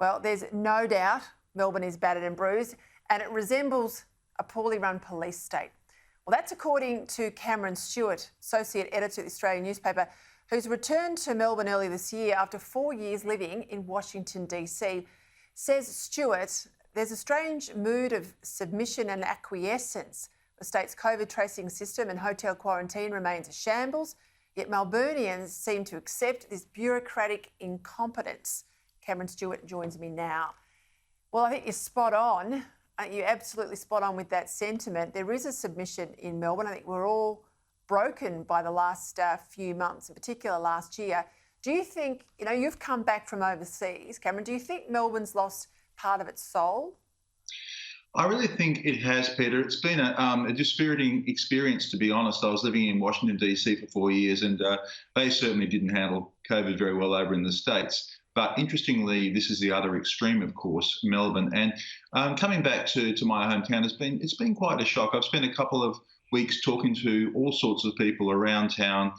Well, there's no doubt Melbourne is battered and bruised, and it resembles a poorly run police state. Well, that's according to Cameron Stewart, Associate Editor of the Australian newspaper, who's returned to Melbourne early this year after 4 years living in Washington, DC. Says Stewart, there's a strange mood of submission and acquiescence. The state's COVID tracing system and hotel quarantine remains a shambles, yet Melburnians seem to accept this bureaucratic incompetence. Cameron Stewart joins me now. Well, I think you're spot on. You're absolutely spot on with that sentiment. There is a submission in Melbourne. I think we're all broken by the last few months, in particular last year. Do you think, you've come back from overseas, Cameron, do you think Melbourne's lost part of its soul? I really think it has, Peter. It's been a dispiriting experience, to be honest. I was living in Washington, DC for 4 years, and they certainly didn't handle COVID very well over in the States. But interestingly, this is the other extreme, of course, Melbourne. And coming back to my hometown, it's been quite a shock. I've spent a couple of weeks talking to all sorts of people around town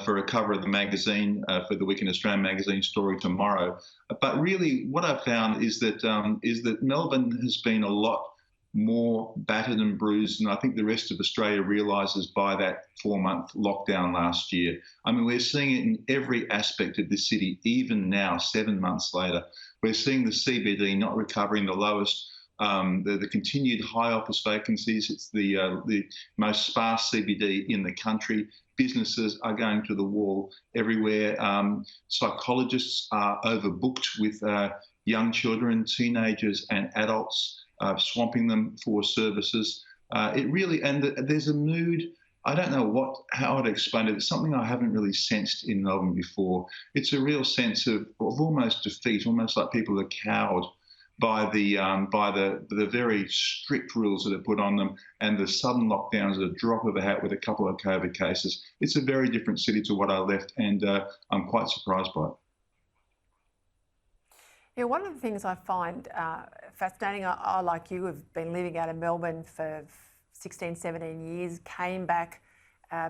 for a cover of the magazine, for the Week in Australian magazine story tomorrow. But really, what I've found is that Melbourne has been a lot more battered and bruised, and I think the rest of Australia realises by that 4-month lockdown last year. I mean, we're seeing it in every aspect of the city, even now, 7 months later. We're seeing the CBD not recovering, the lowest, the continued high office vacancies. It's the most sparse CBD in the country. Businesses are going to the wall everywhere. Psychologists are overbooked with young children, teenagers and adults, swamping them for services. There's a mood, I don't know how I'd explain it. It's something I haven't really sensed in Melbourne before. It's a real sense of almost defeat, almost like people are cowed by the very strict rules that are put on them and the sudden lockdowns at a drop of a hat with a couple of COVID cases. It's a very different city to what I left, and I'm quite surprised by it. Yeah, one of the things I find fascinating, I, like you, have been living out of Melbourne for 16, 17 years, came back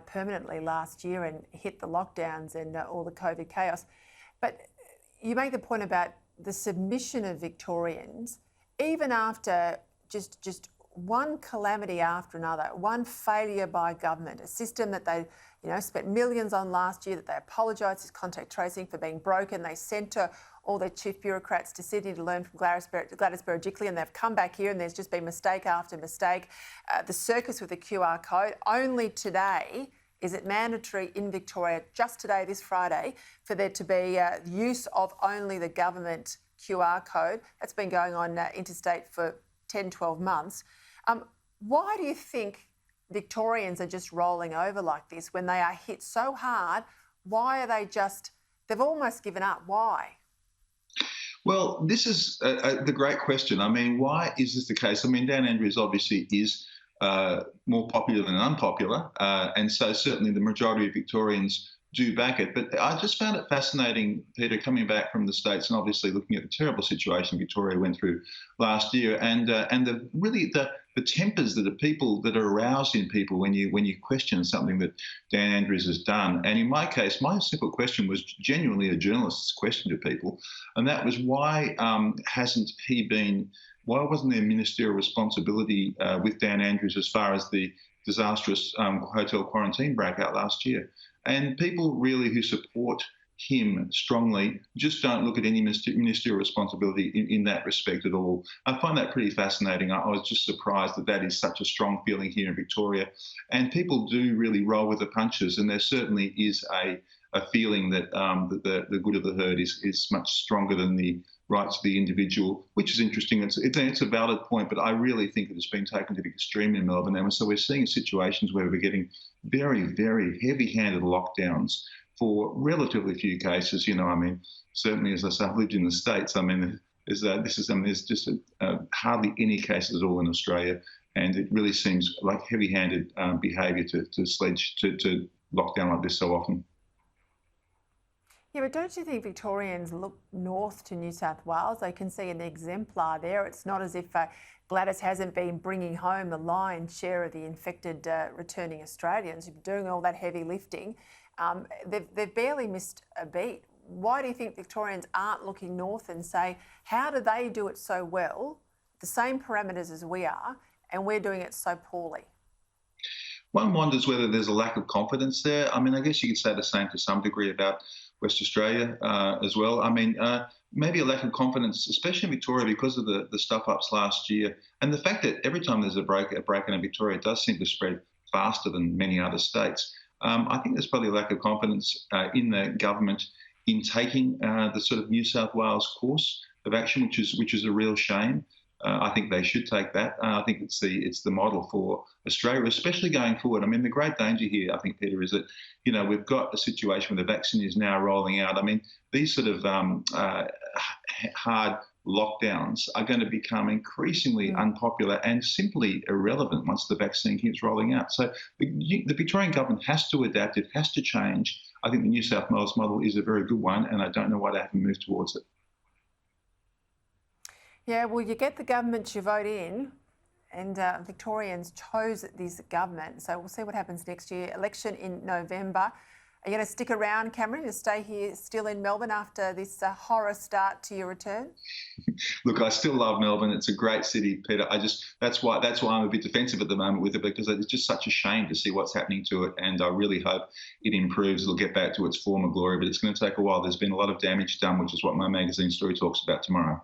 permanently last year and hit the lockdowns and all the COVID chaos. But you make the point about the submission of Victorians, even after just one calamity after another, one failure by government, a system that they spent millions on last year, that they apologised to contact tracing for being broken. They sent all their chief bureaucrats to Sydney to learn from Gladys Berejiklian, and they've come back here and there's just been mistake after mistake. The circus with the QR code. Only today is it mandatory in Victoria, just today, this Friday, for there to be use of only the government QR code. That's been going on interstate for 10, 12 months. Why do you think Victorians are just rolling over like this when they are hit so hard? Why are they've almost given up? Why? Well, this is the great question. I mean, why is this the case? I mean, Dan Andrews obviously is more popular than unpopular, and so certainly the majority of Victorians do back it. But I just found it fascinating, Peter, coming back from the States and obviously looking at the terrible situation Victoria went through last year, and the tempers that are aroused in people when you question something that Dan Andrews has done. And in my case, my simple question was genuinely a journalist's question to people, and that was why wasn't there ministerial responsibility with Dan Andrews as far as the disastrous hotel quarantine breakout last year? And people really who support him strongly just don't look at any ministerial responsibility in that respect at all. I find that pretty fascinating. I was just surprised that is such a strong feeling here in Victoria. And people do really roll with the punches, and there certainly is a feeling that the good of the herd is much stronger than the rights of the individual, which is interesting. It's a valid point, but I really think it has been taken to the extreme in Melbourne. And so we're seeing situations where we're getting very, very heavy-handed lockdowns for relatively few cases. I mean, certainly, as I say, I've lived in the States. I mean, there's just hardly any cases at all in Australia, and it really seems like heavy-handed behaviour to lock down like this so often. Yeah, but don't you think Victorians look north to New South Wales? They can see an exemplar there. It's not as if Gladys hasn't been bringing home the lion's share of the infected returning Australians, doing all that heavy lifting. They've barely missed a beat. Why do you think Victorians aren't looking north and say, how do they do it so well, the same parameters as we are, and we're doing it so poorly? One wonders whether there's a lack of confidence there. I mean, I guess you could say the same to some degree about West Australia as well. I mean, maybe a lack of confidence, especially in Victoria, because of the stuff ups last year, and the fact that every time there's a break in Victoria, it does seem to spread faster than many other states. I think there's probably a lack of confidence in the government in taking the sort of New South Wales course of action, which is a real shame. I think they should take that. I think it's the model for Australia, especially going forward. I mean, the great danger here, I think, Peter, is that we've got a situation where the vaccine is now rolling out. I mean, these sort of hard lockdowns are going to become increasingly unpopular and simply irrelevant once the vaccine keeps rolling out. So the Victorian government has to adapt. It has to change. I think the New South Wales model is a very good one, and I don't know why they haven't moved towards it. Yeah, well, you get the government you vote in, and Victorians chose this government. So we'll see what happens next year. Election in November. Are you going to stick around, Cameron, to stay here still in Melbourne after this horror start to your return? Look, I still love Melbourne. It's a great city, Peter. That's why I'm a bit defensive at the moment with it, because it's just such a shame to see what's happening to it, and I really hope it improves. It'll get back to its former glory, but it's going to take a while. There's been a lot of damage done, which is what my magazine story talks about tomorrow.